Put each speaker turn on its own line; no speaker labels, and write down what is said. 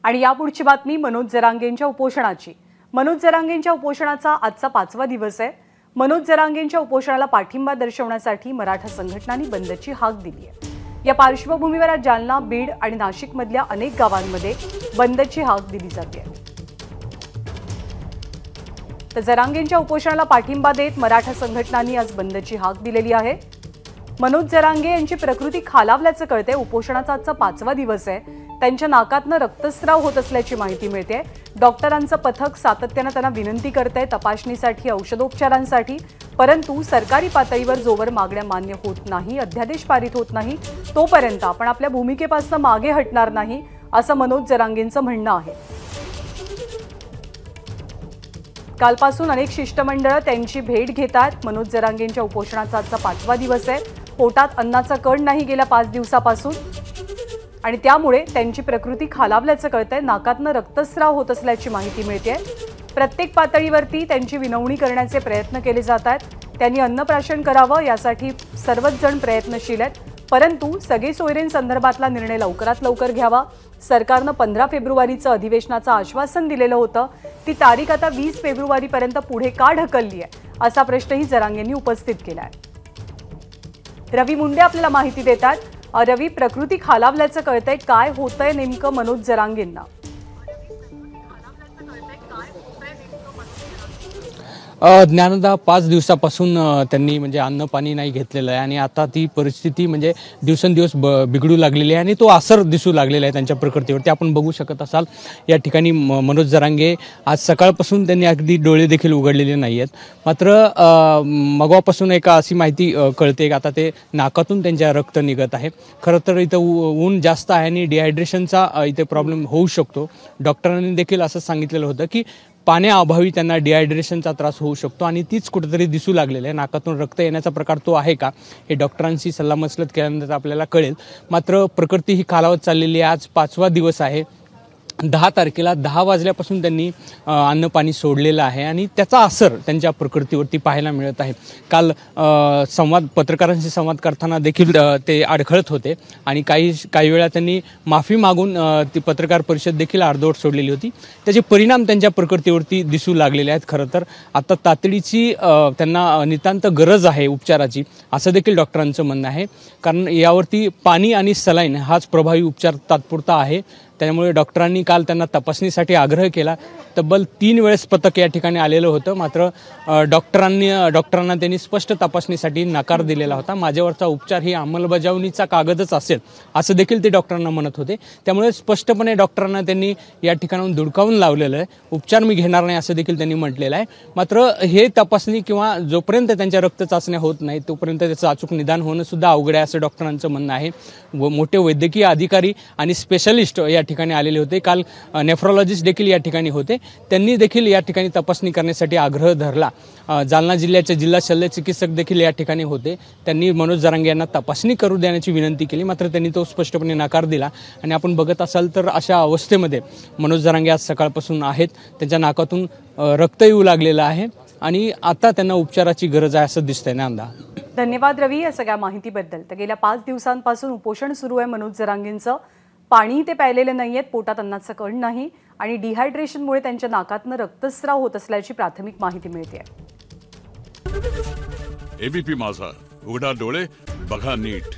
आणि यापुढची बातमी मनोज जरांगेंच्या उपोषणाची। मनोज जरांगेंच्या उपोषणाचा आजचा 5वा दिवस आहे। मनोज जरांगेंच्या उपोषणाला पाठिंबा दर्शवण्यासाठी मराठा संघटनांनी बंदची हाक दिली आहे। या पार्श्वभूमीवर आज जालना, बीड आणि नाशिकमधल्या अनेक गावांमध्ये बंदची हाक दिली जाते। तर जरांगेंच्या उपोषणाला पाठिंबा देत मराठा संघटनांनी आज बंदची हाक दिलेली आहे। मनोज जरांगे यांची प्रकृती खालावल्याचं कळते। उपोषणाचा आजचा 5वा दिवस आहे। त्यांच्या नाकातनं रक्तस्राव होत असल्याची माहिती मिळते। डॉक्टरांचं पथक सातत्याने त्यांना विनंती करते तपासणीसाठी, औषधोपचारांसाठी, परंतु सरकारी पातळीवर जोवर मागण्या मान्य होत नाही, अध्यादेश पारित होत नाही, तोपर्यंत आपण आपल्या भूमिकेपासून मागे हटणार नाही, असं मनोज जरांगेंचं म्हणणं आहे। कालपासून अनेक शिष्टमंडळ त्यांची भेट घेतात। मनोज जरांगेंच्या उपोषणाचा आजचा 5वा दिवस आहे। पोटात अन्नाचा कण नाही गेल्या 5 दिवसापासून आणि त्यामुळे त्यांची प्रकृती खालावल्याचं कळतंय। नाकातनं रक्तस्राव होत असल्याची माहिती मिळते। प्रत्येक पातळीवरती त्यांची विनवणी करण्याचे प्रयत्न केले जात आहेत। त्यांनी अन्नप्राशन करावं यासाठी सर्वच जण प्रयत्नशील आहेत, परंतु सगळे सोयरेंसंदर्भातला निर्णय लवकरात लवकर घ्यावा। सरकारनं 15 फेब्रुवारीचं अधिवेशनाचं आश्वासन दिलेलं होतं, ती तारीख आता 20 फेब्रुवारीपर्यंत पुढे का ढकलली आहे, असा प्रश्नही जरांगेंनी उपस्थित केला आहे। रवी मुंडे आपल्याला माहिती देतात। रवी, प्रकृती खालावल्याचं कळतंय, काय होतंय नेमकं मनोज जरांगेंना?
ज्ञानदा 5 दिवसापासून त्यांनी म्हणजे अन्न पाणी नाही घेतलेलं आहे आणि आता ती परिस्थिती म्हणजे दिवसेंदिवस बिघडू लागलेली आहे आणि तो असर दिसू लागलेला आहे त्यांच्या प्रकृतीवरती। आपण बघू शकत असाल या ठिकाणी मनोज जरांगे आज सकाळपासून त्यांनी अगदी डोळे देखील उघडलेले नाही आहेत। मात्र मगापासून एक अशी माहिती कळते की आता ते नाकातून त्यांच्या रक्त निघत आहे। खरं तर इथं ऊन जास्त आहे आणि डिहायड्रेशनचा इथे प्रॉब्लेम होऊ शकतो। डॉक्टरांनी देखील असं सांगितलेलं होतं की पाण्याअभावी त्यांना डिहायड्रेशनचा त्रास होऊ शकतो आणि तीच कुठेतरी दिसू लागलेलं आहे। नाकातून रक्त येण्याचा प्रकार तो आहे का, हे डॉक्टरांशी सल्लामसलत केल्यानंतर आपल्याला कळेल। मात्र प्रकृती ही खालावत चाललेली आहे। आज 5वा दिवस आहे। 10 तारखेला 10 वाजल्यापासून त्यांनी अन्न पाणी सोडलेलं आहे आणि त्याचा असर त्यांच्या प्रकृतीवरती पाहायला मिळत आहे। काल पत्रकारांशी संवाद करताना देखील ते अडखळत होते आणि काही वेळा त्यांनी माफी मागून ती पत्रकार परिषद देखील अर्धवट सोडलेली होती। त्याचे परिणाम त्यांच्या प्रकृतीवरती दिसू लागलेले आहेत। खरं तर आता तातडीची त्यांना नितांत गरज आहे उपचाराची, असं देखील डॉक्टरांचं म्हणणं आहे। कारण यावरती पाणी आणि सलाईन हाच प्रभावी उपचार तात्पुरता आहे। त्यामुळे डॉक्टरांनी काल त्यांना तपासणीसाठी आग्रह केला। तब्बल 3 वेळेस पथक या ठिकाणी आलेलं होतं, मात्र डॉक्टरांना त्यांनी स्पष्ट तपासणीसाठी नकार दिलेला होता। माझ्यावरचा उपचार ही अंमलबजावणीचा कागदच असेल, असं देखील ते डॉक्टरांना म्हणत होते। त्यामुळे स्पष्टपणे डॉक्टरांना त्यांनी या ठिकाणाहून धुडकावून लावलेलं आहे। उपचार मी घेणार नाही असं देखील त्यांनी म्हटलेलं आहे। मात्र हे तपासणी किंवा जोपर्यंत त्यांच्या रक्त चाचण्या होत नाही तोपर्यंत त्याचं अचूक निदान होणं सुद्धा अवघड आहे, असं डॉक्टरांचं म्हणणं आहे। मोठे वैद्यकीय अधिकारी आणि स्पेशलिस्ट या ठिकाणी आलेले होते। काल नेफ्रोलॉजिस्ट देखील या ठिकाणी होते। त्यांनी देखील या ठिकाणी तपासणी करण्यासाठी आग्रह धरला। जालना जिल्ह्याचे जिल्हा शल्य चिकित्सक देखील या ठिकाणी होते। त्यांनी मनोज जरांगे यांना तपासणी करू देण्याची विनंती केली, मात्र त्यांनी तो स्पष्टपणे नकार दिला। आणि आपण बघत असाल तर अशा अवस्थेमध्ये मनोज जरांगे आज सकाळपासून आहेत। त्यांच्या नाकातून रक्त येऊ लागलेलं आहे आणि आता त्यांना उपचाराची गरज आहे असं दिसतंय। नांदा,
धन्यवाद रवी या सगळ्या माहितीबद्दल। तर गेल्या 5 दिवसांपासून उपोषण सुरू आहे मनोज जरांगेंचं। पाणी ते प्यायलेले नाहीयेत, पोटात अन्नाचं कण नाही आणि डिहायड्रेशनमुळे त्यांच्या नाकातनं रक्तस्राव होत असल्याची प्राथमिक माहिती मिळते।
एबीपी माझा, उघडा डोळे बघा नीट।